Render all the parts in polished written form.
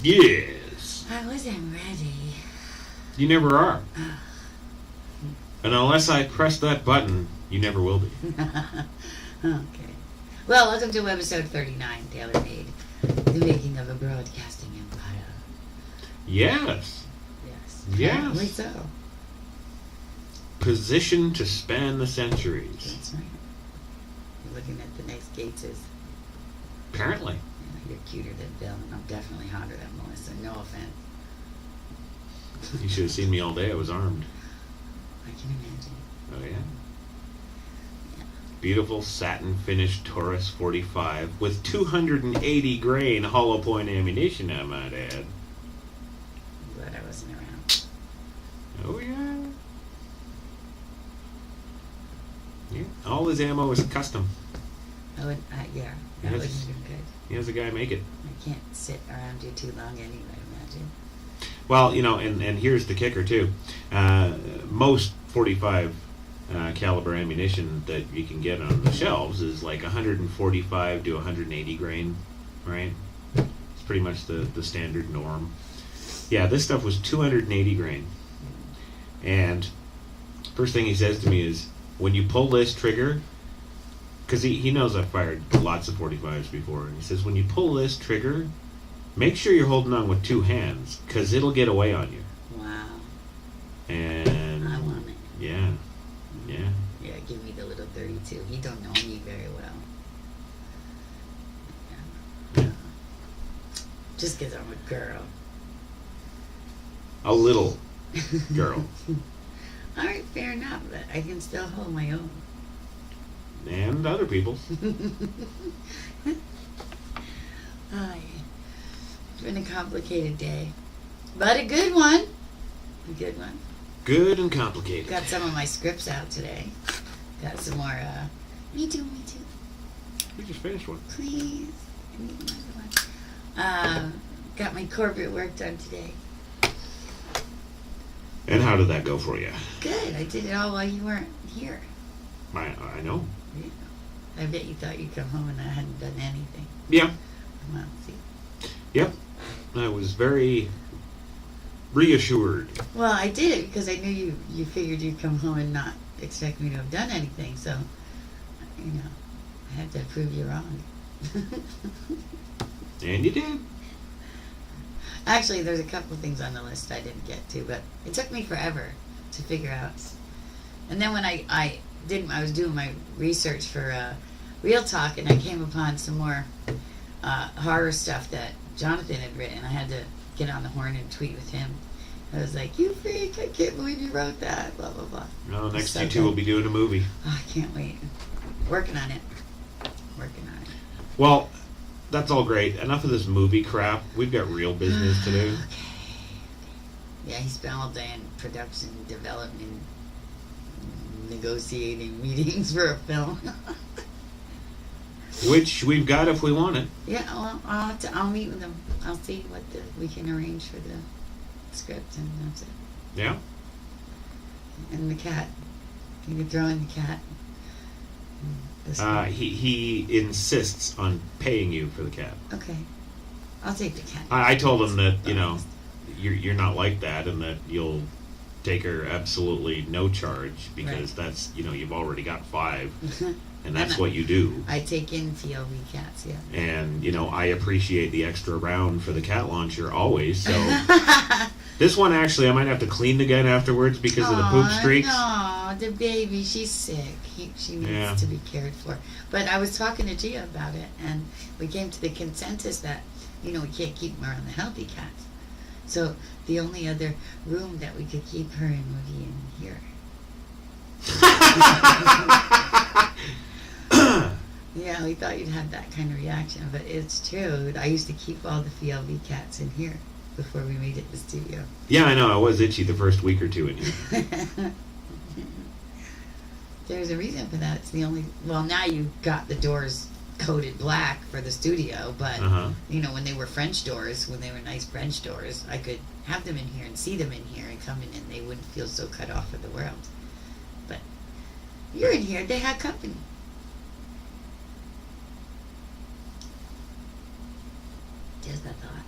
Yes. I wasn't ready. You never are. And unless I press that button, you never will be. Okay. Well, welcome to episode 39, Tailor-Made, the making of a broadcasting empire. Yes. Yes. Yes. Apparently so. Positioned to span the centuries. That's right. You're looking at the next Gateses. Apparently. Yeah, you're cuter than Bill, and I'm definitely hotter than Melissa. No offense. You should have seen me all day. I was armed. I can imagine. Oh, yeah. Beautiful satin finished Taurus 45 with 280 grain hollow point ammunition, I might add. Glad I wasn't around. Oh, yeah. Yeah. All his ammo is custom. Yeah, that Yes. would have been good. He has a guy make it. I can't sit around you too long anyway, imagine. Well, you know, and here's the kicker, too. Most 45 caliber ammunition that you can get on the shelves is like 145 to 180 grain, right? It's pretty much the standard norm. Yeah, this stuff was 280 grain. And first thing he says to me is, when you pull this trigger, because he knows I've fired lots of 45s before, and he says, when you pull this trigger, make sure you're holding on with two hands, because it'll get away on you. Wow. And I want it. yeah. Yeah. Yeah, give me the little 32. He don't know me very well. Yeah. Just because I'm a girl. A little girl. All right, fair enough, but I can still hold my own. And other people. Ay. It's been a complicated day, but a good one. A good one. Good and complicated. Got some of my scripts out today. Got some more, me too. We just finished one. Please. I need another one. Got my corporate work done today. And how did that go for you? Good. I did it all while you weren't here. I know. Yeah. I bet you thought you'd come home and I hadn't done anything. Yeah. Well, see. Yep. I was very reassured. Well, I did it because I knew you figured you'd come home and not expect me to have done anything. So, you know, I had to prove you wrong. And you did. Actually, there's a couple things on the list I didn't get to, but it took me forever to figure out. And then when I was doing my research for Real Talk, and I came upon some more horror stuff that Jonathan had written. I had to get on the horn and tweet with him. I was like, "You freak! I can't believe you wrote that." Blah blah blah. Well, next So you two will be doing a movie. Oh, I can't wait. Working on it. Well, that's all great. Enough of this movie crap. We've got real business to do. Okay. Yeah, he spent all day in production, development, negotiating meetings for a film. Which we've got if we want it. Yeah, well, I'll meet with him. I'll see what we can arrange for the script, and that's it. Yeah. And the cat. You can throw in the cat. He insists on paying you for the cat. Okay. I'll take the cat. I told him that, you know, you're not like that, and that you'll take her absolutely no charge, because that's, you know, you've already got 5. And that's what you do. I take in PLV cats, yeah. And, you know, I appreciate the extra round for the cat launcher always. So this one, actually, I might have to clean the gun afterwards because of the poop streaks. No, the baby, she's sick. She needs to be cared for. But I was talking to Gia about it, and we came to the consensus that, you know, we can't keep them around the healthy cats. So the only other room that we could keep her in would be in here. Yeah, we thought you'd have that kind of reaction, but it's true. I used to keep all the PLV cats in here before we made it the studio. Yeah, I know. I was itchy the first week or two in here. There's a reason for that. It's the only... Well, now you got the doors coated black for the studio, but, you know, when they were French doors, when they were nice French doors, I could have them in here and see them in here and come in, and they wouldn't feel so cut off of the world. But you're in here. They had company. a thought.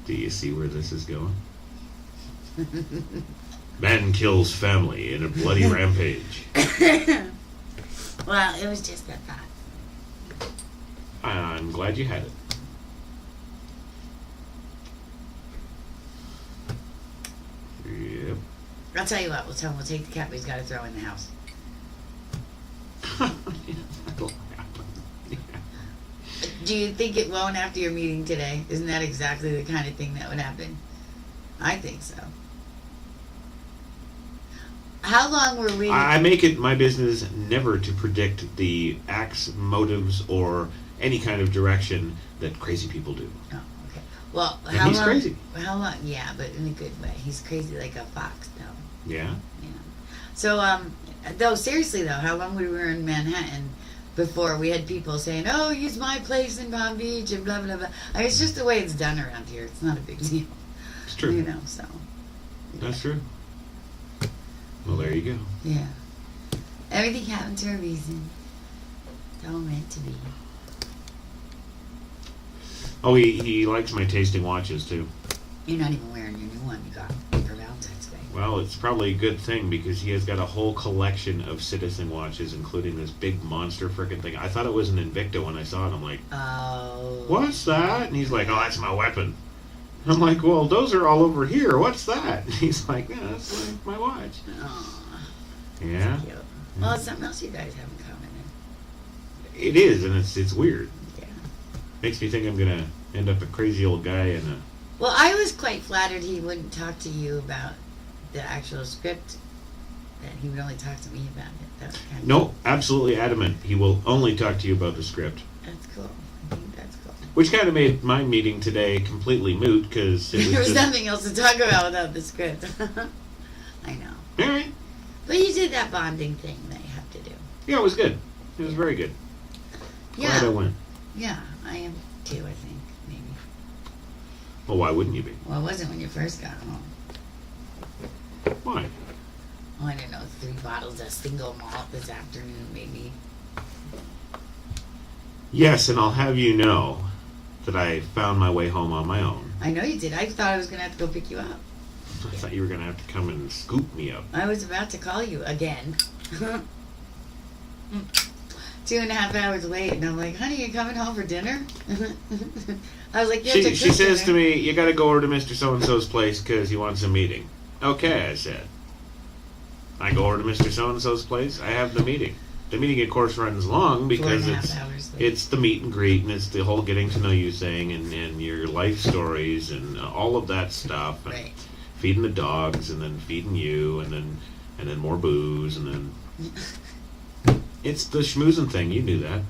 Do you see where this is going? Man kills family in a bloody rampage. Well, it was just a thought. I'm glad you had it. Yep. I'll tell you what, we'll tell him we'll take the cat, but he's got to throw in the house. That'll happen. Yeah. Do you think it won't after your meeting today? Isn't that exactly the kind of thing that would happen? I think so. How long were we... I make it my business never to predict the acts, motives, or any kind of direction that crazy people do. Oh, okay. Well, And how he's long... crazy. How long... Yeah, but in a good way. He's crazy like a fox, though. Yeah? Yeah. So, though, seriously, though, how long we were in Manhattan before we had people saying, oh, use my place in Palm Beach and blah, blah, blah. I mean, it's just the way it's done around here. It's not a big deal. It's true. You know, so... That's true. Well, there you go. Yeah. Everything happens for a reason. It's all meant to be. Oh, he likes my tasting watches, too. You're not even wearing your new one you got for Valentine's Day. Well, it's probably a good thing because he has got a whole collection of Citizen watches, including this big monster frickin' thing. I thought it was an Invicta when I saw it. I'm like, Oh. what's that? And he's like, oh, that's my weapon. I'm like, well, those are all over here. What's that? And he's like, yeah, that's my watch. Aw. Yeah, Cute. Well, it's something else you guys have in common. it is, and it's weird. Yeah. Makes me think I'm gonna end up a crazy old guy in a. Well, I was quite flattered he wouldn't talk to you about the actual script. That he would only talk to me about it. That was kind of No, absolutely adamant. He will only talk to you about the script. That's cool. I think that's cool. Which kind of made my meeting today completely moot because it was There was just. nothing else to talk about without the script. I know. All right. But you did that bonding thing that you have to do. Yeah, it was good. It was very good. Glad I Yeah. went. Yeah, I am too, I think, maybe. Well, why wouldn't you be? Well, it wasn't when you first got home. Why? Oh, I don't know, 3 bottles of single malt this afternoon, maybe. Yes, and I'll have you know that I found my way home on my own. I know you did. I thought I was going to have to go pick you up. I thought you were going to have to come and scoop me up. I was about to call you again. 2.5 hours late, and I'm like, honey, you coming home for dinner? I was like, yeah, She says to me, you got to go over to Mr. So-and-so's place because he wants a meeting. Okay, I said. I go over to Mr. So-and-so's place. I have the meeting. The meeting, of course, runs long because 4.5 hours late. it's the meet and greet and it's the whole getting to know you thing and your life stories and all of that stuff. And Right. feeding the dogs and then feeding you and then more booze and then it's the schmoozing thing. You knew that.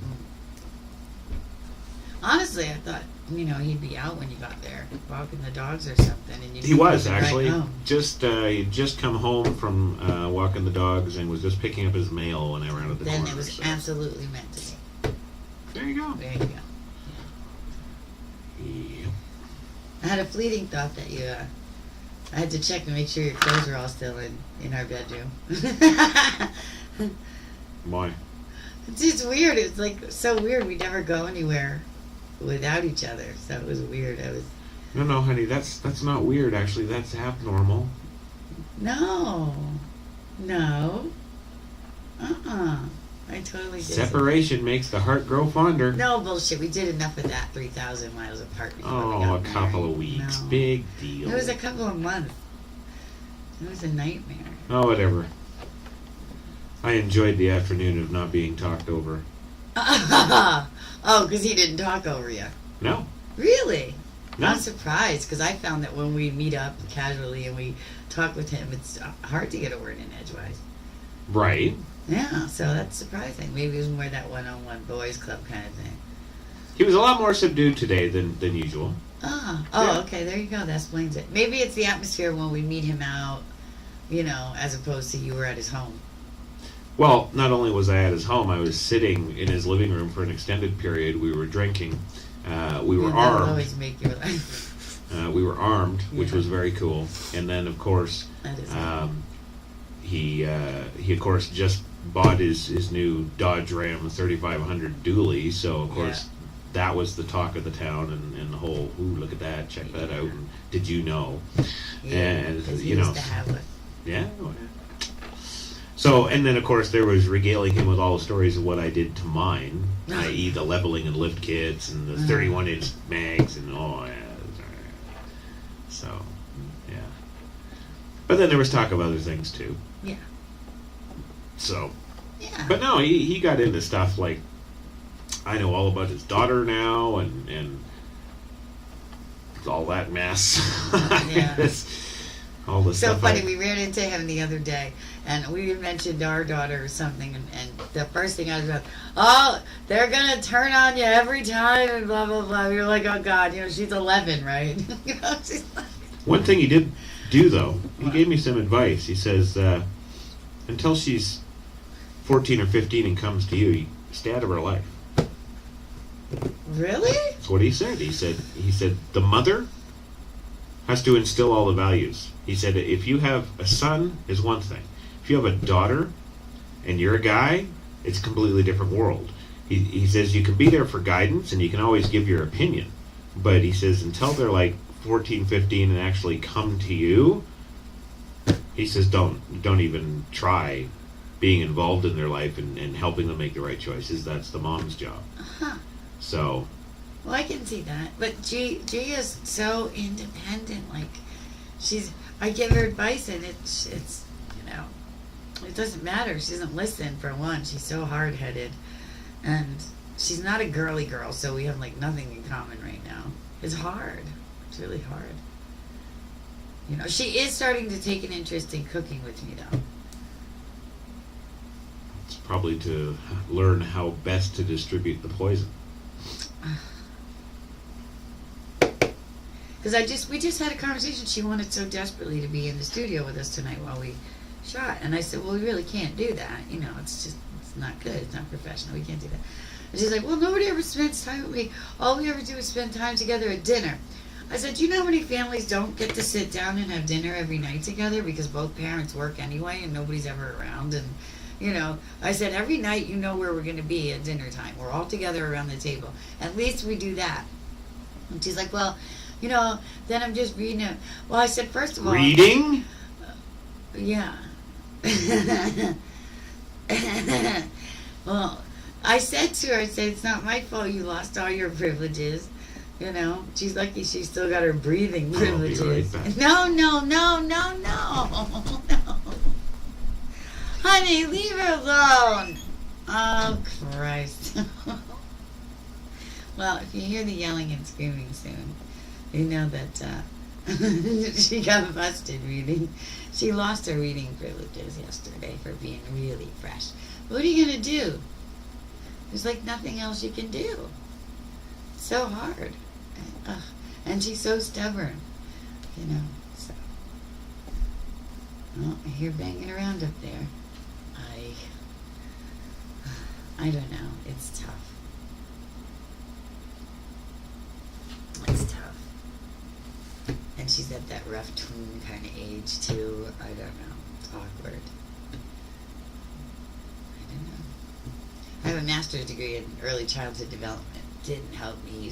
Honestly, I thought, he'd be out when you got there, walking the dogs or something. And He was right actually home. he'd just come home from walking the dogs and was just picking up his mail when I ran out of the Then corner. it was so. absolutely meant to be. There you go. There you go. Yep. I had a fleeting thought that I had to check to make sure your clothes were all still in our bedroom. Why? It's just weird. It's like so weird. We never go anywhere without each other. So it was weird. No, honey, that's not weird. Actually, that's abnormal. No. I totally did. Separation makes the heart grow fonder. No bullshit. We did enough of that 3,000 miles apart before we Oh, got a couple married. of weeks. No. Big deal. It was a couple of months. It was a nightmare. Oh, whatever. I enjoyed the afternoon of not being talked over. Oh, because he didn't talk over you. No. Really? No. I'm surprised because I found that when we meet up casually and we talk with him, it's hard to get a word in edgewise. Right. Yeah, so that's surprising. Maybe it was more that one-on-one boys club kind of thing. He was a lot more subdued today than usual. Oh, Yeah. okay, there you go. That explains it. Maybe it's the atmosphere when we meet him out, as opposed to you were at his home. Well, not only was I at his home, I was sitting in his living room for an extended period. We were drinking. We were That'll armed. always make your life. We were armed, which Yeah. was very cool. And then, of course, That is he of course just bought his new Dodge Ram 3500 dually. So of course, that was the talk of the town, and the whole, ooh, look at that, check that out, and did you know? Yeah, And, 'cause he you know, used to have it. yeah. So, and then of course there was regaling him with all the stories of what I did to mine, i.e. the leveling and lift kits and the 31-inch mags and so, yeah. But then there was talk of other things too. Yeah. So, Yeah. but no, he got into stuff like, I know all about his daughter now and all that mess. Yeah. All the So stuff. funny, we ran into him the other day, and we had mentioned our daughter or something, and the first thing I was like, oh, they're gonna turn on you every time, and blah blah blah. We were like, oh God, she's 11, right? She's like, One thing he did do though, he gave me some advice. He says, until she's 14 or 15 and comes to you, stay out of her life. really? That's what he said. He said the mother has to instill all the values. He said if you have a son is one thing. If you have a daughter and you're a guy, it's a completely different world. He says you can be there for guidance and you can always give your opinion. But he says until they're like 14, 15 and actually come to you, he says don't even try being involved in their life and helping them make the right choices. That's the mom's job. Uh-huh. So, Well, I can see that, but G is so independent. Like, I give her advice, and it's it doesn't matter. She doesn't listen for one. She's so hard headed, and she's not a girly girl, so we have like nothing in common right now. It's hard. It's really hard. She is starting to take an interest in cooking with me, though. it's probably to learn how best to distribute the poison. Because we just had a conversation. She wanted so desperately to be in the studio with us tonight while we shot, and I said, well, we really can't do that. It's not good. It's not professional. We can't do that. And she's like, well, nobody ever spends time with me. All we ever do is spend time together at dinner. I said, do you know how many families don't get to sit down and have dinner every night together because both parents work anyway and nobody's ever around? And I said, every night where we're going to be at dinner time. We're all together around the table. At least we do that. And she's like, well, then I'm just reading it. Well, I said, first of all... Reading? Yeah. Well, I said to her, it's not my fault you lost all your privileges. She's lucky she still got her breathing privileges. I'll be right back. No. Honey, leave her alone. Oh, Christ. Well, if you hear the yelling and screaming soon, you know that she got busted reading. She lost her reading privileges yesterday for being really fresh. What are you going to do? There's like nothing else you can do. It's so hard. And she's so stubborn. So. Well, I hear banging around up there. I don't know. It's tough. It's tough. And she's at that rough tween kind of age, too. I don't know. It's awkward. I don't know. I have a master's degree in early childhood development. Didn't help me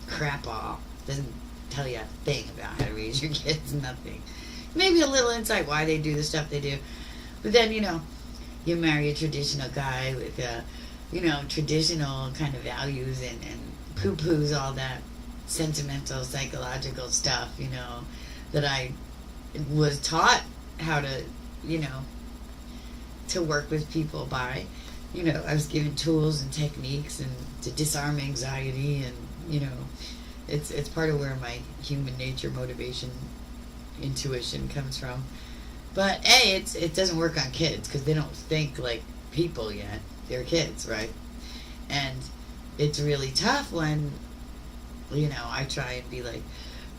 crap all. Doesn't tell you a thing about how to raise your kids. Nothing. Maybe a little insight why they do the stuff they do. But then, you marry a traditional guy with, traditional kind of values and poo-poos all that sentimental, psychological stuff, that I was taught how to, to work with people by. I was given tools and techniques and to disarm anxiety and, it's part of where my human nature, motivation, intuition comes from. But it doesn't work on kids because they don't think like people yet. They're kids, right? And it's really tough when, I try and be like,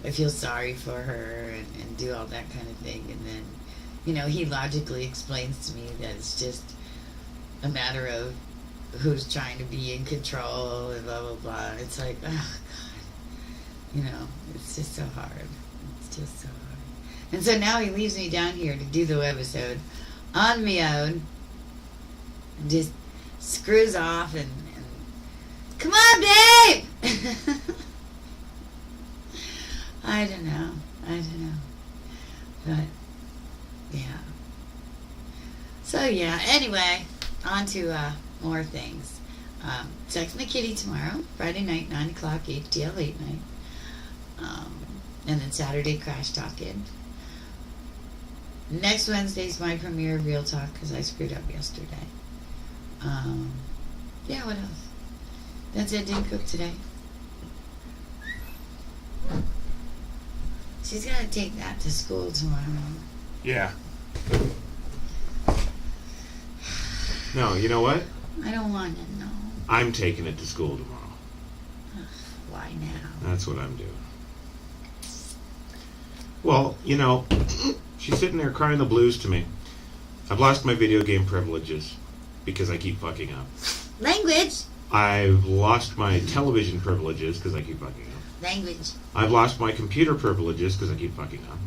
I feel sorry for her and do all that kind of thing. And then, he logically explains to me that it's just a matter of who's trying to be in control and blah, blah, blah. It's like, oh, God. It's just so hard. It's just so hard. And so now he leaves me down here to do the webisode on my own. Just screws off and Come on, babe! I don't know. But, yeah. So, yeah, anyway, on to more things. Sex and the Kitty tomorrow, Friday night, 9 o'clock, HDL late night. And then Saturday, Crash Talking. Next Wednesday's my premiere of Real Talk because I screwed up yesterday. Yeah, what else? That's it, didn't cook today. She's gonna take that to school tomorrow. Yeah. No, you know what? I don't want to know. I'm taking it to school tomorrow. Why now? That's what I'm doing. Well, you know, she's sitting there crying the blues to me. I've lost my video game privileges because I keep fucking up. Language. I've lost my television privileges because I keep fucking up. Language. I've lost my computer privileges because I keep fucking up.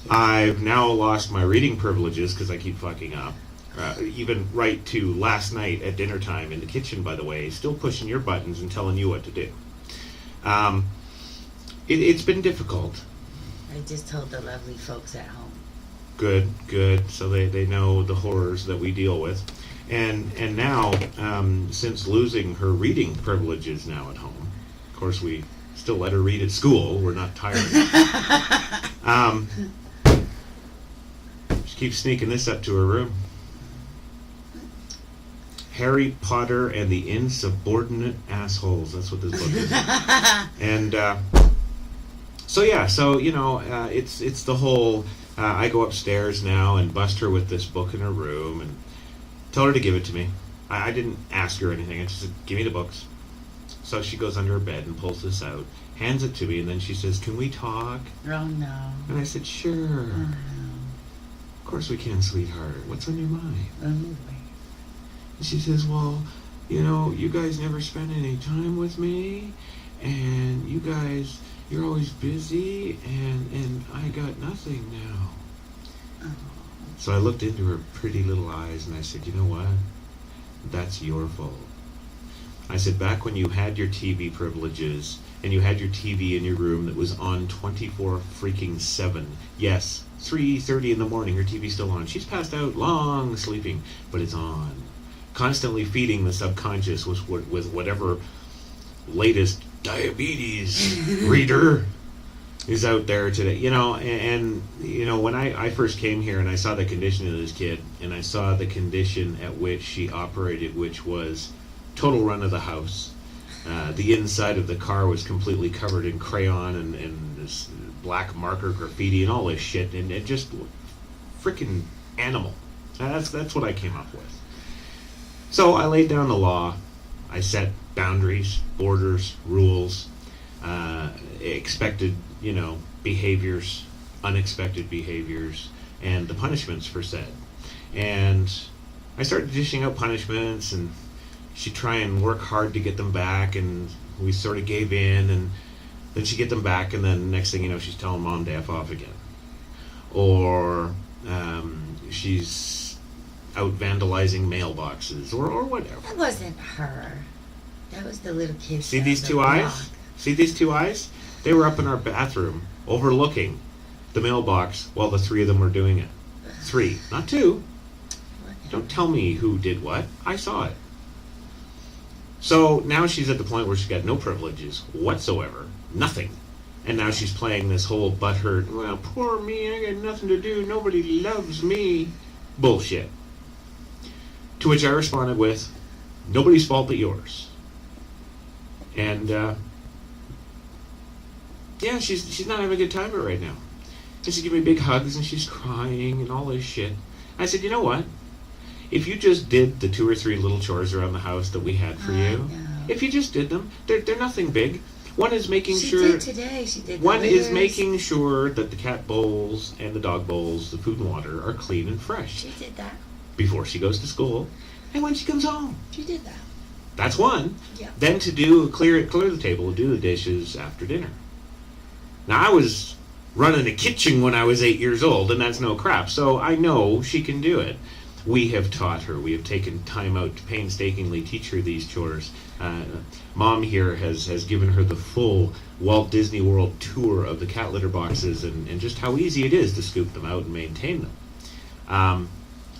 I've now lost my reading privileges because I keep fucking up. Even right to last night at dinner time in the kitchen, by the way, still pushing your buttons and telling you what to do. It's been difficult. I just told the lovely folks at home. Good. So they know the horrors that we deal with. And now, since losing her reading privileges now at home, of course we still let her read at school. We're not tired. She keeps sneaking this up to her room. Harry Potter and the Insubordinate Assholes. That's what this book is. And so you know, it's the whole. I go upstairs now and bust her with this book in her room and tell her to give it to me. I didn't ask her anything. I just said, give me the books. So she goes under her bed and pulls this out, hands it to me, and then she says, can we talk? Oh, no. And I said, sure. Oh, no. Of course we can, sweetheart. What's on your mind? Oh, boy. And she says, well, you know, you guys never spend any time with me, and you guys, you're always busy, and I got nothing now. Oh. So I looked into her pretty little eyes and I said, you know what? That's your fault. I said, back when you had your TV privileges and you had your TV in your room that was on 24/7. Yes, 3:30 in the morning, her TV's still on. She's passed out, long sleeping, but it's on. Constantly feeding the subconscious with whatever latest diabetes reader is out there today, you know, and you know, when I first came here and I saw the condition of this kid and I saw the condition at which she operated, which was total run of the house. The inside of the car was completely covered in crayon and this black marker graffiti and all this shit, and it just freaking animal. That's what I came up with. So I laid down the law. I set boundaries, borders, rules, expected, you know, behaviors, unexpected behaviors, and the punishments for said. And I started dishing out punishments, and she'd try and work hard to get them back, and we sort of gave in, and then she'd get them back, and then next thing you know, she's telling mom to F off again. Or she's out vandalizing mailboxes, or whatever. That wasn't her. That was the little kid. See these two eyes? See these two eyes? They were up in our bathroom, overlooking the mailbox while the three of them were doing it. 3, not 2. Don't tell me who did what. I saw it. So now she's at the point where she's got no privileges whatsoever. Nothing. And now she's playing this whole butthurt, well, poor me, I got nothing to do, nobody loves me. Bullshit. To which I responded with, nobody's fault but yours. And, yeah, she's not having a good time of it right now. And she gave me big hugs, and she's crying and all this shit. I said, you know what? If you just did the 2 or 3 little chores around the house that we had for you, know. if you just did them, they're nothing big. One is making She sure. did today. She did. One is litters. making sure that the cat bowls and the dog bowls, the food and water, are clean and fresh She did that. before she goes to school and when she comes home. She did that. That's one. Yeah. Then to do clear the table, do the dishes after dinner. Now I was running a kitchen when I was 8 years old, and that's no crap. So I know she can do it. We have taught her. We have taken time out to painstakingly teach her these chores. Mom here has given her the full Walt Disney World tour of the cat litter boxes and just how easy it is to scoop them out and maintain them.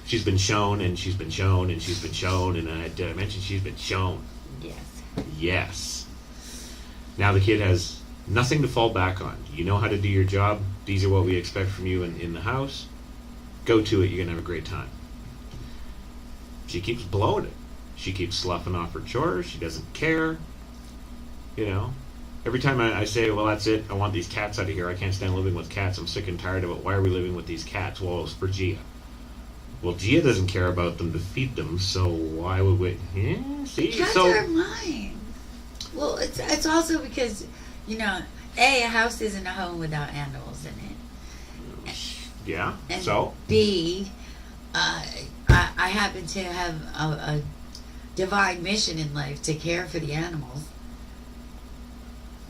She's been shown, and she's been shown, and she's been shown, and did I mention she's been shown? Yes. Yes. Now the kid has nothing to fall back on. You know how to do your job. These are what we expect from you in the house. Go to it. You're going to have a great time. She keeps blowing it. She keeps sloughing off her chores. She doesn't care. You know, every time I say, well, that's it. I want these cats out of here. I can't stand living with cats. I'm sick and tired of it. Why are we living with these cats? Well, it's for Gia. Well, Gia doesn't care about them to feed them, so why would we? Yeah, see? Cats So, are mine. Well, it's also because, A, a house isn't a home without animals in it. yeah, And so? B, I happen to have a divine mission in life to care for the animals.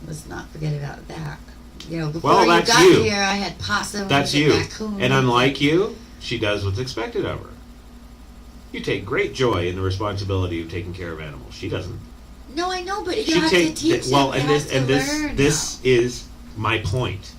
Let's not forget about that. Before Well, you that's got you. here, I had possums That's and you. raccoons. And unlike you, she does what's expected of her. You take great joy in the responsibility of taking care of animals. She doesn't. No, I know, but you have to teach them. Well, They and have to learn, this is my point.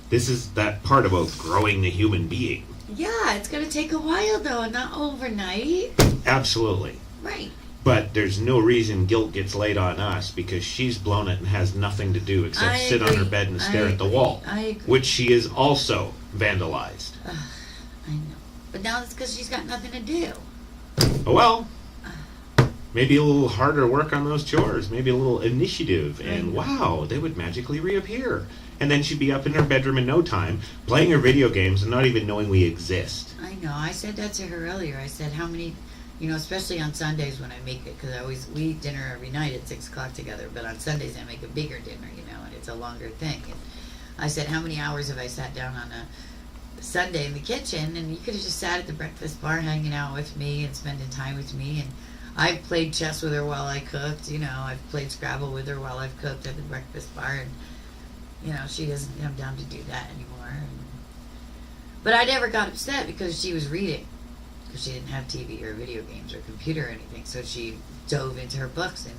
This is that part about growing the human being. Yeah, it's going to take a while, though, not overnight. Absolutely. Right. But there's no reason guilt gets laid on us because she's blown it and has nothing to do except I sit on agree. her bed and stare I at the agree. wall, I agree. which she is also vandalized. I know. But now it's because she's got nothing to do. Oh well. Maybe a little harder work on those chores. Maybe a little initiative, and wow, they would magically reappear. And then she'd be up in her bedroom in no time, playing her video games and not even knowing we exist. I know. I said that to her earlier. I said, how many, especially on Sundays when I make it, because we eat dinner every night at 6 o'clock together, but on Sundays I make a bigger dinner, and it's a longer thing. And I said, how many hours have I sat down on a Sunday in the kitchen? And you could have just sat at the breakfast bar hanging out with me and spending time with me. And I played chess with her while I cooked, I've played Scrabble with her while I've cooked at the breakfast bar. And, she doesn't come down to do that anymore. But I never got upset because she was reading. Because she didn't have TV or video games or computer or anything. So she dove into her books. And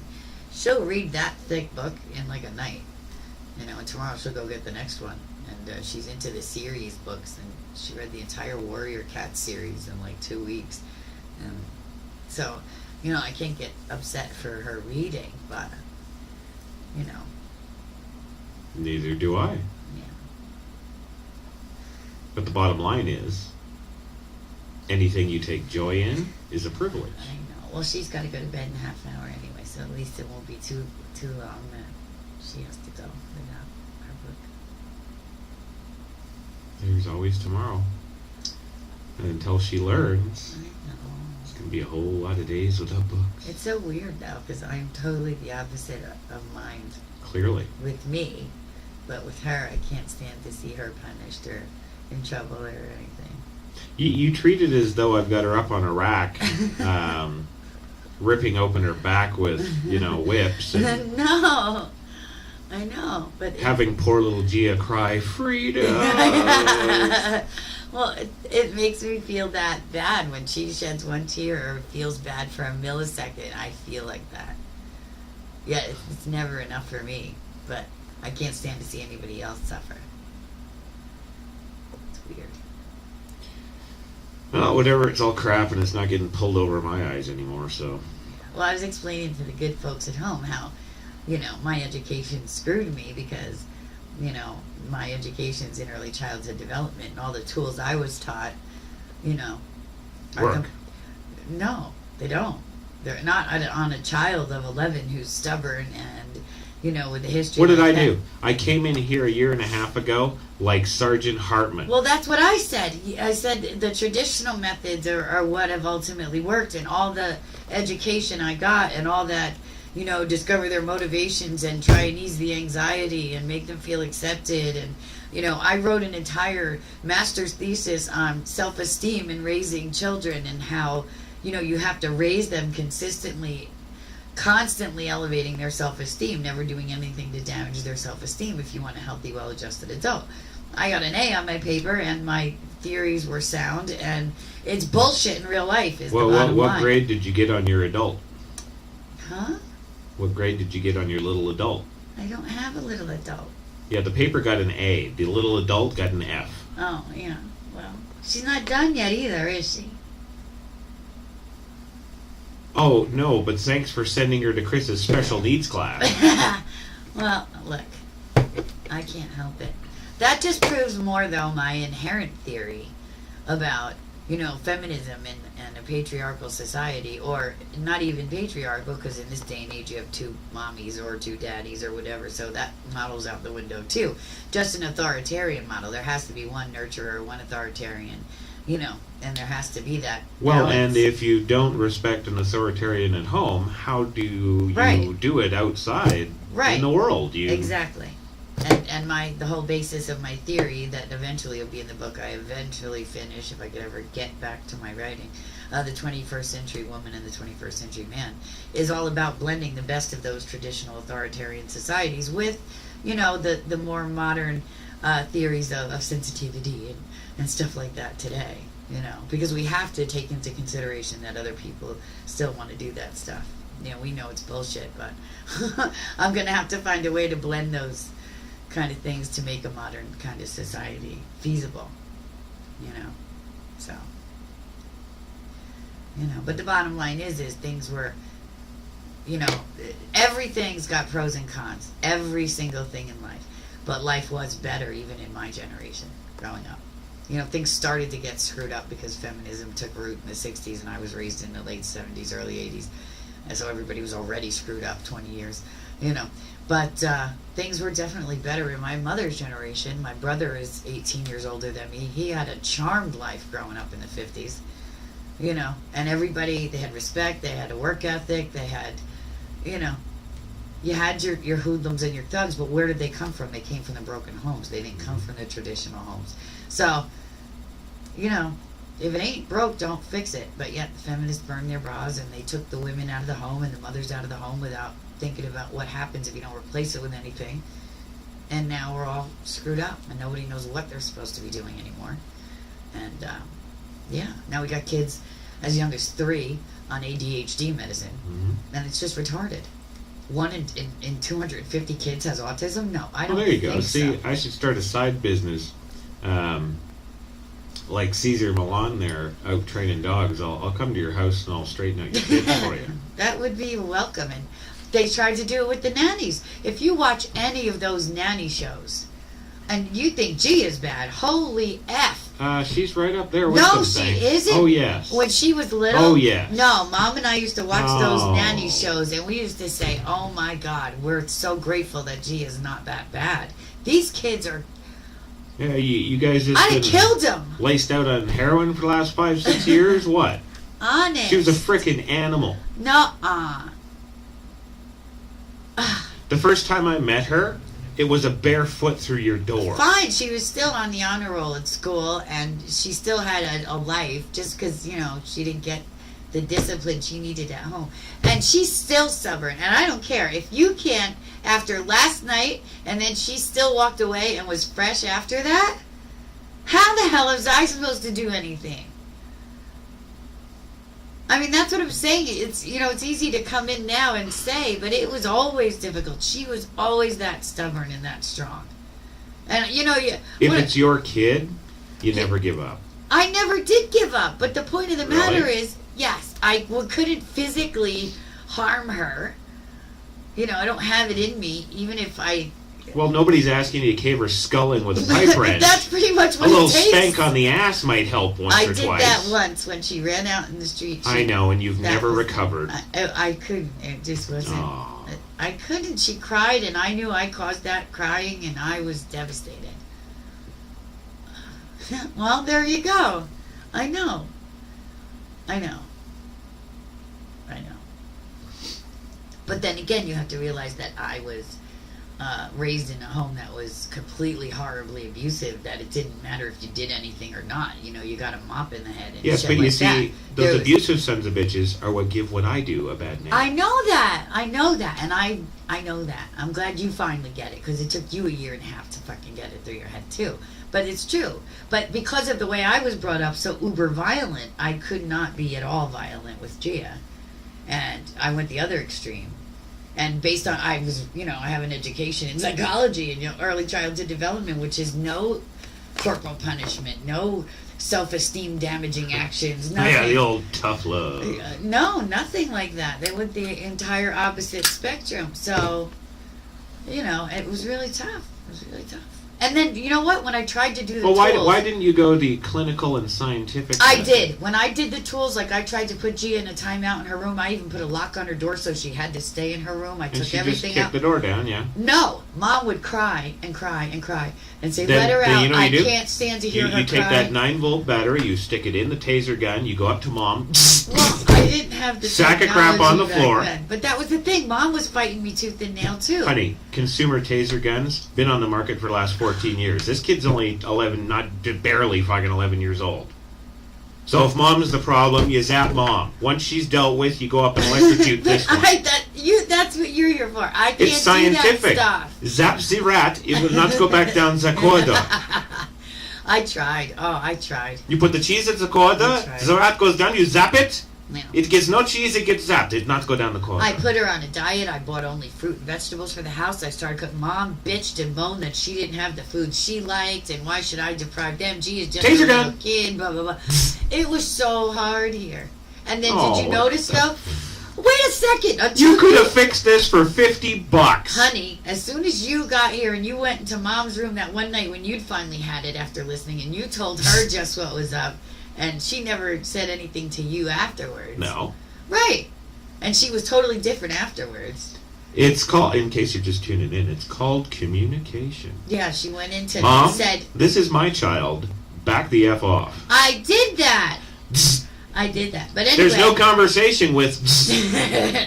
she'll read that thick book in like a night. And tomorrow she'll go get the next one. And she's into the series books. And she read the entire Warrior Cat series in like 2 weeks. And so, I can't get upset for her reading. But, Neither do I. yeah. But the bottom line is, anything you take joy in is a privilege. I know. Well, she's got to go to bed in half an hour anyway, so at least it won't be too long that she has to go without her book. There's always tomorrow. And until she learns, I know. it's going to be a whole lot of days without books. It's so weird though, because I'm totally the opposite of mind Clearly. with me, but with her, I can't stand to see her punished or in trouble or anything. You treat it as though I've got her up on a rack, ripping open her back with, whips. And No, I know, but having poor little Gia cry, freedom! well, it makes me feel that bad when she sheds one tear or feels bad for a millisecond. I feel like that. Yeah, it's never enough for me, but I can't stand to see anybody else suffer. It's weird. Well, whatever, it's all crap and it's not getting pulled over my eyes anymore, so. Well, I was explaining to the good folks at home how, my education screwed me because, my education's in early childhood development and all the tools I was taught, Work. No, they don't. They're not on a child of 11 who's stubborn and, with a history. What did like I that. do? I came in here a year and a half ago like Sergeant Hartman. Well, that's what I said. I said the traditional methods are what have ultimately worked, and all the education I got and all that, discover their motivations and try and ease the anxiety and make them feel accepted. And, I wrote an entire master's thesis on self-esteem and raising children and how, you have to raise them consistently, constantly elevating their self-esteem, never doing anything to damage their self-esteem if you want a healthy, well-adjusted adult. I got an A on my paper, and my theories were sound, and it's bullshit in real life. Is Well, the bottom what line. grade did you get on your adult? Huh? What grade did you get on your little adult? I don't have a little adult. Yeah, the paper got an A. The little adult got an F. Oh, yeah. Well, she's not done yet either, is she? Oh, no, but thanks for sending her to Chris's special needs class. Well, look, I can't help it. That just proves more, though, my inherent theory about, feminism and a patriarchal society, or not even patriarchal, because in this day and age you have two mommies or two daddies or whatever, so that model's out the window too. Just an authoritarian model. There has to be one nurturer, one authoritarian, and there has to be that Well, balance. and if you don't respect an authoritarian at home, how do you Right. do it outside in the world? Exactly. And the whole basis of my theory that eventually will be in the book I eventually finish, if I could ever get back to my writing, the 21st century woman and the 21st century man, is all about blending the best of those traditional authoritarian societies with, the more modern theories of sensitivity and stuff like that today, because we have to take into consideration that other people still want to do that stuff. We know it's bullshit, but I'm going to have to find a way to blend those kind of things to make a modern kind of society feasible, so, but the bottom line is things were, everything's got pros and cons, every single thing in life, but life was better even in my generation growing up. Things started to get screwed up because feminism took root in the 60s, and I was raised in the late 70s, early 80s, and so everybody was already screwed up 20 years, But things were definitely better in my mother's generation. My brother is 18 years older than me. He had a charmed life growing up in the 50s, and everybody, they had respect, they had a work ethic, they had, you had your hoodlums and your thugs, but where did they come from? They came from the broken homes. They didn't come from the traditional homes. So, if it ain't broke, don't fix it. But yet the feminists burned their bras, and they took the women out of the home and the mothers out of the home without thinking about what happens if you don't replace it with anything. And now we're all screwed up, and nobody knows what they're supposed to be doing anymore. And now we got kids as young as 3 on ADHD medicine, and it's just retarded. 1 in 250 kids has autism. No, I don't. Well, there you go. think See, so. I should start a side business, like Caesar Milan there, out training dogs. I'll come to your house and I'll straighten out your kids for you. That would be welcome. And they tried to do it with the nannies. If you watch any of those nanny shows, and you think G is bad, holy F. She's right up there with No, them, she thanks. isn't. Oh, yes. When she was little? Oh, yes. No, Mom and I used to watch those Oh. nanny shows, and we used to say, oh my God, we're so grateful that G is not that bad. These kids are... Yeah, you guys just I'd have been killed them. laced out on heroin for the last 5-6 years? What? Honest. She was a frickin' animal. Nuh-uh. The first time I met her, it was a bare foot through your door. Fine, she was still on the honor roll at school, and she still had a life, just because, she didn't get the discipline she needed at home. And she's still stubborn, and I don't care. If you can't, after last night, and then she still walked away and was fresh after that, how the hell was I supposed to do anything? I mean, that's what I'm saying. It's, it's easy to come in now and say, but it was always difficult. She was always that stubborn and that strong. And, If it's your kid, you never give up. I never did give up. But the point of the matter Really? is, yes, I couldn't physically harm her. I don't have it in me, even if I... Well, nobody's asking you to cave her skull in with a pipe wrench. That's pretty much A what little it takes. spank on the ass might help once I or did twice. that once when she ran out in the street. I know, and you've that never was- recovered. I couldn't. It just wasn't. Aw. I couldn't. She cried, and I knew I caused that crying, and I was devastated. Well, there you go. I know. But then again, you have to realize that I was raised in a home that was completely horribly abusive, that it didn't matter if you did anything or not. You know, you got a mop in the head and Yes, shit but like you see, that. those abusive sons of bitches are what give what I do a bad name. I know that, and I know that. I'm glad you finally get it, because it took you a year and a half to fucking get it through your head too. But it's true. But because of the way I was brought up, so uber violent, I could not be at all violent with Gia, and I went the other extreme. And based on, I was, I have an education in psychology and early childhood development, which is no corporal punishment, no self-esteem damaging actions, nothing. Yeah, the old tough love. No, nothing like that. They went the entire opposite spectrum. So, it was really tough. It was really tough. And then, you know what? When I tried to do the tools... why didn't you go the clinical and scientific I method? did. When I did the tools, like I tried to put Gia in a timeout in her room. I even put a lock on her door so she had to stay in her room. I And took she everything just kicked out. the door down, yeah. No. Mom would cry and cry and cry and say, Then- let her then out. you know what I you do? can't stand to hear her You take cry. that 9-volt battery, you stick it in the taser gun, you go up to Mom, Well, I didn't have the Sack of crap on the technology floor. back then. But that was the thing. Mom was fighting me tooth and nail too. honey, consumer taser guns, been on the market for the last 14 years. This kid's only 11, barely fucking 11 years old. So if Mom's the problem, you zap Mom. Once she's dealt with, you go up and electrocute this one. That's what you're here for. I can't It's scientific. do that stuff. Zap the rat, it will not go back down the corridor. I tried. Oh, I tried. You put the cheese at the corridor, That's right. the rat goes down, you zap it, No. it gets no cheese, it gets zapped. It not go down the corridor. I put her on a diet. I bought only fruit and vegetables for the house. I started cooking. Mom bitched and moaned that she didn't have the food she liked, and why should I deprive them? She is just Taser a little gun. kid, blah, blah, blah. It was so hard here. And then Oh, did you what notice, the though? Wait a second. Until You could have fixed this for $50. Honey, as soon as you got here and you went into Mom's room that one night when you'd finally had it after listening, and you told her just what was up, and she never said anything to you afterwards. No. Right. And she was totally different afterwards. It's called, in case you're just tuning in, it's called communication. Yeah, she went into Mom, said, this is my child. Back the F off. I did that. I did that. But anyway. There's no conversation with...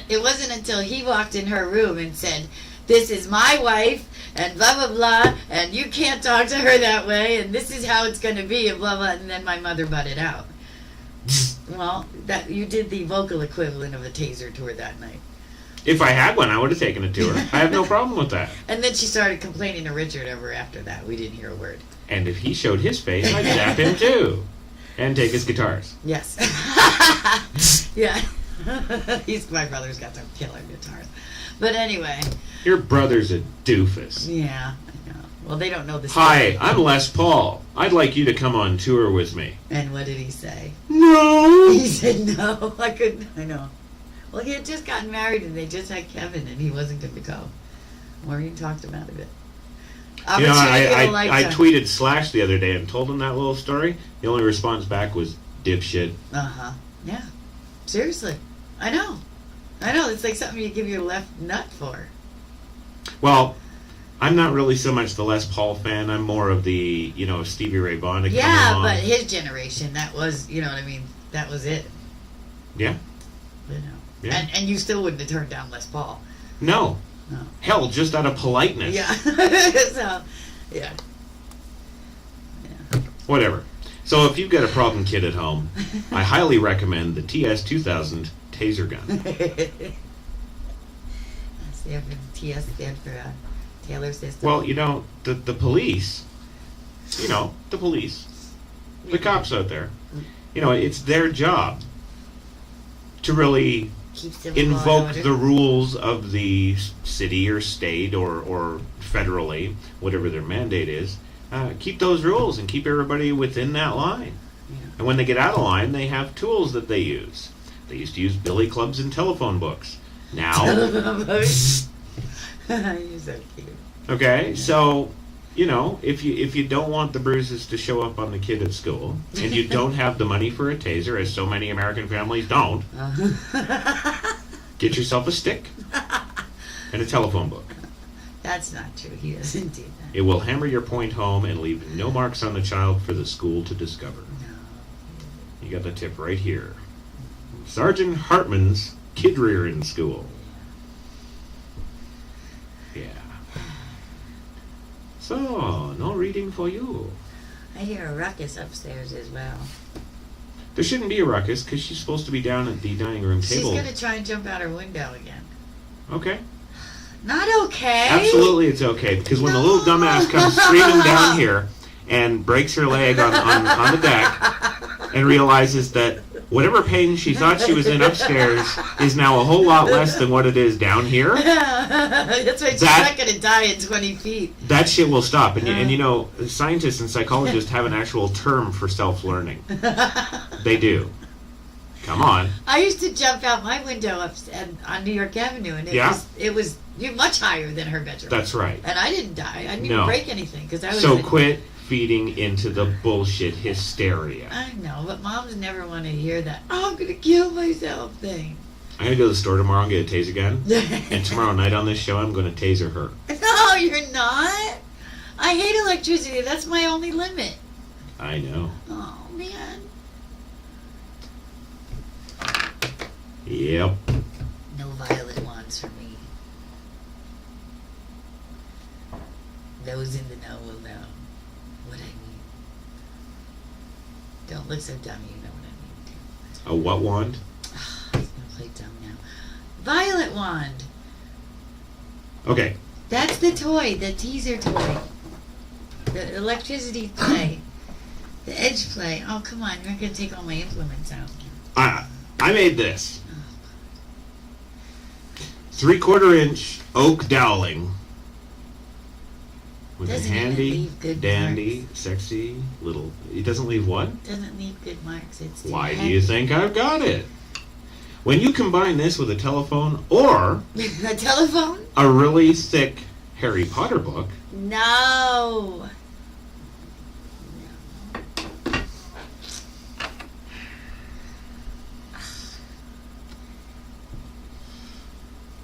It wasn't until he walked in her room and said, this is my wife, and blah, blah, blah, and you can't talk to her that way, and this is how it's going to be, and blah, blah, and then my mother butted out. Well, that you did the vocal equivalent of a taser to her that night. If I had one, I would have taken it to her. I have no problem with that. And then she started complaining to Richard ever after that. We didn't hear a word. And if he showed his face, I'd zap him too. And take his guitars. Yes. Yeah. My brother's got some killer guitars. But anyway. Your brother's a doofus. Yeah, I know. Well, they don't know the story. Hi, I'm Les Paul. I'd like you to come on tour with me. And what did he say? No! He said no. I couldn't. I know. Well, he had just gotten married and they just had Kevin and he wasn't going to go. Maureen talked about it. You know, I I tweeted Slash the other day and told him that little story. The only response back was, dipshit. Uh-huh. Yeah. Seriously. I know. It's like something you give your left nut for. Well, I'm not really so much the Les Paul fan. I'm more of the, Stevie Ray Vaughan. Yeah, but his generation, that was, you know what I mean? That was it. Yeah. You know. Yeah. And you still wouldn't have turned down Les Paul. No. No. Hell, just out of politeness. Yeah. So, yeah. Whatever. So if you've got a problem kid at home, I highly recommend the TS2000 taser gun. TS stand for Taylor system. Well, the police, the police, the cops out there, it's their job to really Keep civil law and invoke order. the rules of the city or state or federally, whatever their mandate is. Keep those rules and keep everybody within that line. Yeah. And when they get out of line, they have tools that they use. They used to use billy clubs and telephone books. Now, You're so cute. okay, so if you don't want the bruises to show up on the kid at school, and you don't have the money for a taser, as so many American families don't, get yourself a stick and a telephone book. That's not true. He doesn't do that. It will hammer your point home and leave no marks on the child for the school to discover. No. You got the tip right here. Sergeant Hartman's Kid Rearing School. Yeah. So, no reading for you. I hear a ruckus upstairs as well. There shouldn't be a ruckus because she's supposed to be down at the dining room She's table. going to try and jump out her window again. Okay. Not okay. Absolutely, it's okay because when the little dumbass comes screaming down here and breaks her leg on the deck and realizes that whatever pain she thought she was in upstairs is now a whole lot less than what it is down here, That's why she's not going to die in 20 feet. that shit will stop. And you know, scientists and psychologists have an actual term for self-learning. They do. Come on. I used to jump out my window up on New York Avenue, and it was much higher than her bedroom. That's right. And I didn't die. I didn't even break anything because I was. So quit feeding into the bullshit hysteria. I know, but moms never want to hear that. Oh, I'm gonna kill myself thing. I'm gonna go to the store tomorrow and get a taser gun, and tomorrow night on this show I'm gonna taser her. No, you're not. I hate electricity. That's my only limit. I know. Oh man. Yep. No violet wands for me. Those in the know will know what I mean. Don't look so dumb, you know what I mean. A what wand? He's gonna play dumb now. Violet wand. Okay. That's the toy, the teaser toy. The electricity play. The edge play. Oh, come on, you're not gonna take all my implements out. I made this. 3/4 inch oak dowling with Doesn't a even handy, leave good dandy, marks. sexy little. It doesn't leave what? Doesn't leave good marks. It's too Why do heavy. you think I've got it? When you combine this with a telephone or A telephone? a really thick Harry Potter book, No.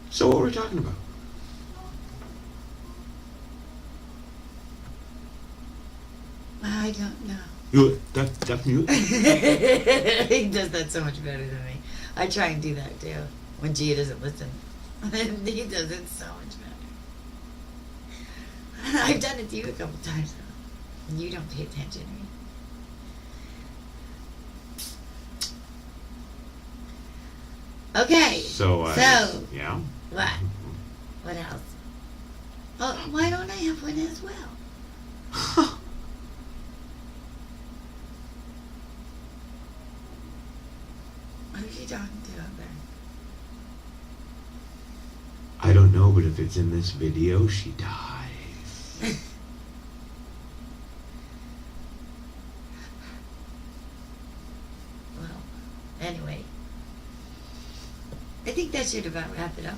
so what were we talking about? I don't know. You that's you. He does that so much better than me. I try and do that too when Gia doesn't listen. He does it so much better. I've done it to you a couple times though, and you don't pay attention to me. Okay. So yeah. What? What else? Oh, why don't I have one as well? Who's she talking to out there? I don't know, but if it's in this video, she dies. Well, anyway. I think that should about wrap it up.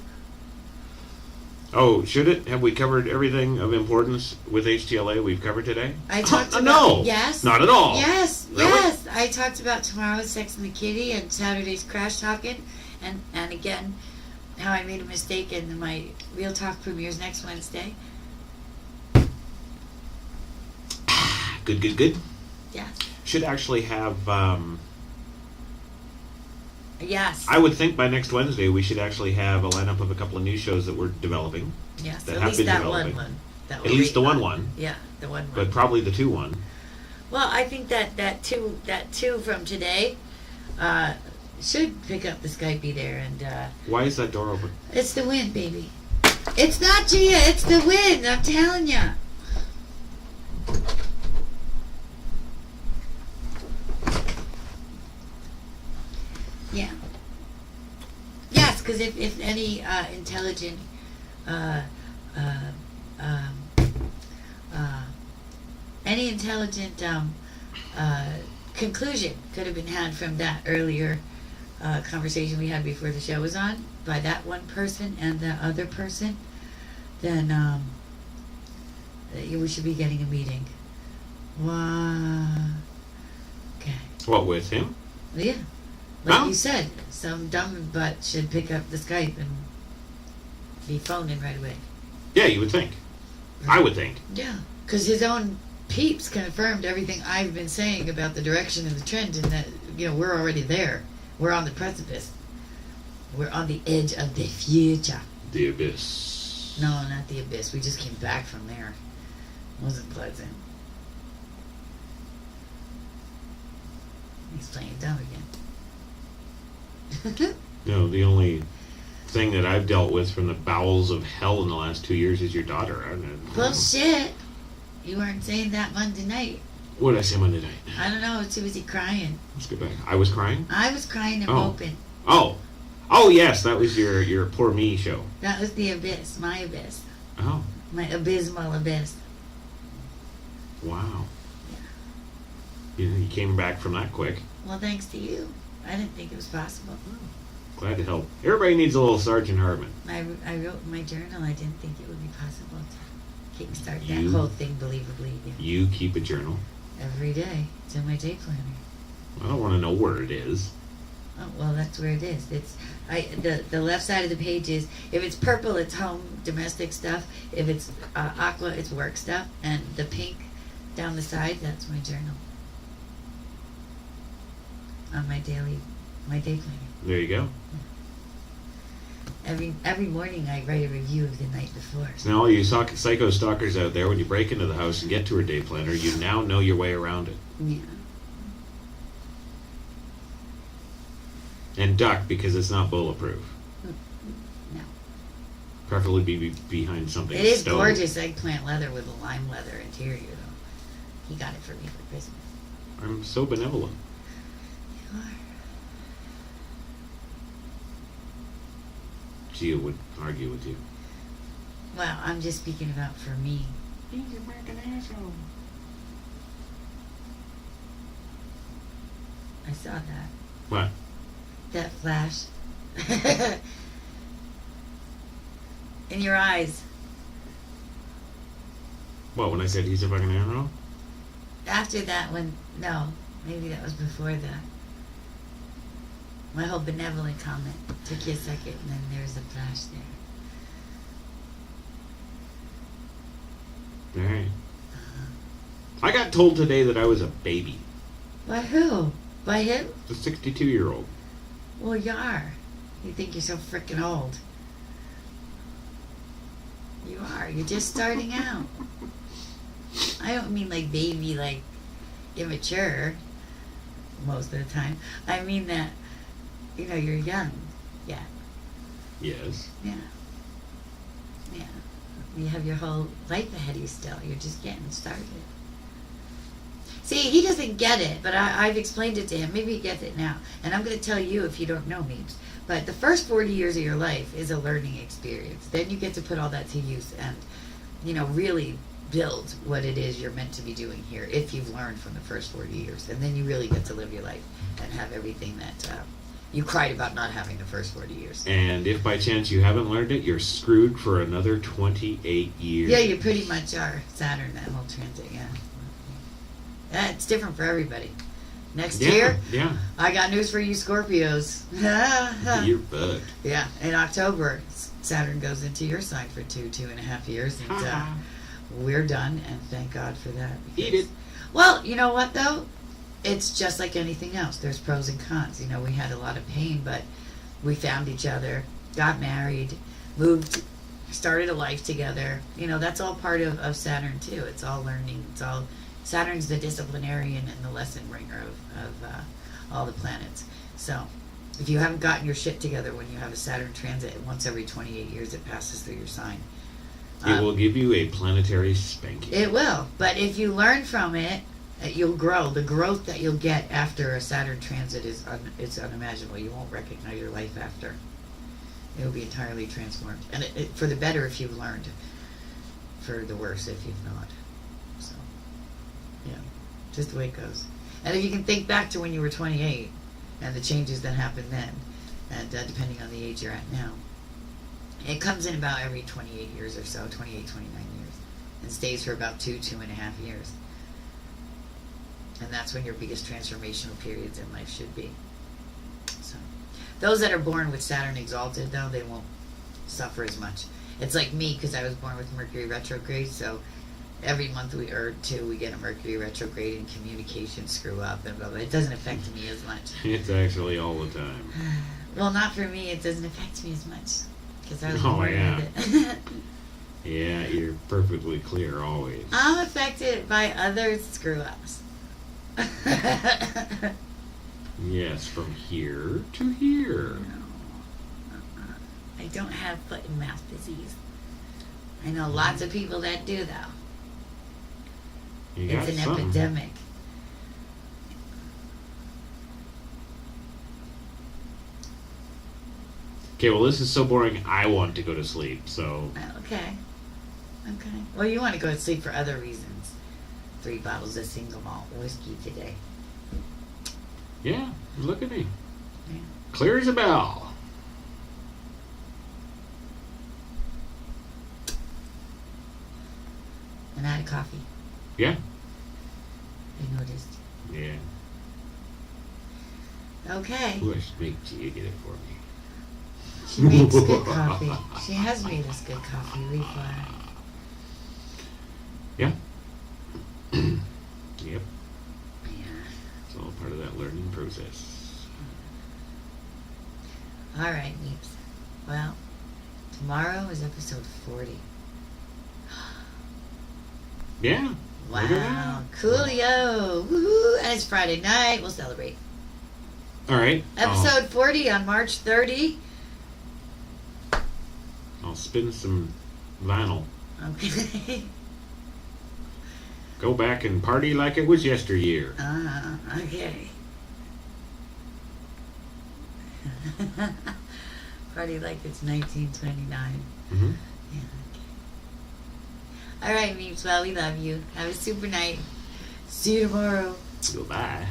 Oh, should it? Have we covered everything of importance with HTLA we've covered today? I talked about no, yes, not at all. Yes, Really? yes. I talked about tomorrow's Sex and the Kitty and Saturday's Crash Talking, and again how I made a mistake and my Real Talk premieres next Wednesday. Good. Yes, Should actually have. yes, I would think by next Wednesday we should actually have a lineup of a couple of new shows that we're developing. yes. that At have least been that developing. one. That At least the one, Yeah, the one. but probably the 2-1. Well, I think that two from today should pick up the Skypey there, and Why is that door open? it's the wind, baby. It's not Gia, it's the wind. I'm telling ya. Yeah. Yes, because if any intelligent any intelligent conclusion could have been had from that earlier conversation we had before the show was on by that one person and the other person, then we should be getting a meeting. Wow. Okay. What, with him? Yeah. Like Huh? you said, some dumb butt should pick up the Skype and be phoning right away. Yeah, you would think. I would think. Yeah, because his own peeps confirmed everything I've been saying about the direction of the trend, and that we're already there. We're on the precipice. We're on the edge of the future. The abyss. No, not the abyss. We just came back from there. Wasn't pleasant. He's playing dumb again. No, the only thing that I've dealt with from the bowels of hell in the last 2 years is your daughter. Bullshit. You weren't saying that Monday night. What did I say Monday night? I don't know. Too busy crying. Let's go back. I was crying? I was crying and Oh. moping. Oh, yes, that was your Poor Me show. That was the abyss. My abyss. Oh, My abysmal abyss. wow. You came back from that quick. Well, thanks to you. I didn't think it was possible. Glad to help. Everybody needs a little Sergeant Hartman. I wrote in my journal I didn't think it would be possible to kickstart that You- whole thing believably again. You keep a journal. Every day. It's in my day planner. I don't want to know where it is. Oh, well, that's where it is. It's the left side of the page is, if it's purple, it's home domestic stuff. If it's aqua, it's work stuff. And the pink down the side, that's my journal. On my day planner. There you go. Every morning I write a review of the night before. So now all you psycho stalkers out there, when you break into the house and get to her day planner, you now know your way around it. Yeah. And duck, because it's not bulletproof. No. Preferably be behind something It is stone. gorgeous eggplant leather with a lime leather interior, though. He got it for me for Christmas. I'm so benevolent. You are. Gia would argue with you. Well, I'm just speaking about for me. He's a American asshole. I saw that. What? That flash. In your eyes. What, when I said he's a fucking asshole? After that, no, maybe that was before that. My whole benevolent comment took you a second, and then there was a flash there. Alright. I got told today that I was a baby. By who? By him? A 62-year-old. Well, you are. You think you're so freaking old. You are. You're just starting out. I don't mean like baby, like immature most of the time. I mean that, you're young. Yeah. Yes. Yeah. Yeah. You have your whole life ahead of you still. You're just getting started. See, he doesn't get it, but I've explained it to him. Maybe he gets it now. And I'm going to tell you if you don't know me. But the first 40 years of your life is a learning experience. Then you get to put all that to use and, really build what it is you're meant to be doing here if you've learned from the first 40 years. And then you really get to live your life and have everything that you cried about not having the first 40 years. And if by chance you haven't learned it, you're screwed for another 28 years. Yeah, you pretty much are. Saturn, that whole transit, yeah. It's different for everybody. Next year, Yeah. I got news for you Scorpios. You're fucked. Yeah, in October, Saturn goes into your sign for 2.5 years, and we're done, and thank God for that. Eat it. Well, you know what, though? It's just like anything else. There's pros and cons. We had a lot of pain, but we found each other, got married, moved, started a life together. That's all part of Saturn, too. It's all learning. It's all... Saturn's the disciplinarian and the lesson bringer of all the planets. So, if you haven't gotten your shit together when you have a Saturn transit, once every 28 years it passes through your sign. It will give you a planetary spanking. It will. But if you learn from it, you'll grow. The growth that you'll get after a Saturn transit is it's unimaginable. You won't recognize your life after. It will be entirely transformed. And for the better if you've learned. For the worse if you've not. So, yeah. Just the way it goes. And if you can think back to when you were 28 and the changes that happened then, and depending on the age you're at now, it comes in about every 28 years or so, 28, 29 years, and stays for about 2.5 years. And that's when your biggest transformational periods in life should be. So, those that are born with Saturn exalted, though, they won't suffer as much. It's like me, because I was born with Mercury retrograde, so every month or two we get a Mercury retrograde and communication screw up and blah, blah. It doesn't affect me as much. It's actually all the time. Well, not for me. It doesn't affect me as much because I was Oh, born yeah. with it. Yeah, you're perfectly clear always. I'm affected by other screw ups. Yes, from here to here. I don't have foot and mouth disease. I know lots of people that do, though. You It's got an some. epidemic. Okay, well, this is so boring. I want to go to sleep. So Okay. Well, you want to go to sleep for other reasons. 3 bottles of single malt whiskey today. yeah, look at me, Yeah. clear as a bell. And I had coffee. Yeah, I noticed. yeah. Okay. Ooh, I should make Gia get it for me. She makes good coffee. She has made us good coffee before. Yeah. Yep. Yeah. It's all part of that learning process. All right, Neeps. Well, tomorrow is episode 40. Yeah. Look at Wow. that. Coolio. Woohoo. And it's Friday night. We'll celebrate. All right. Episode 40 on March 30. I'll spin some vinyl. Okay. Go back and party like it was yesteryear. Okay. Party like it's 1929. Mm-hmm. Yeah, okay. All right, Meeps. Well, we love you. Have a super night. See you tomorrow. Goodbye.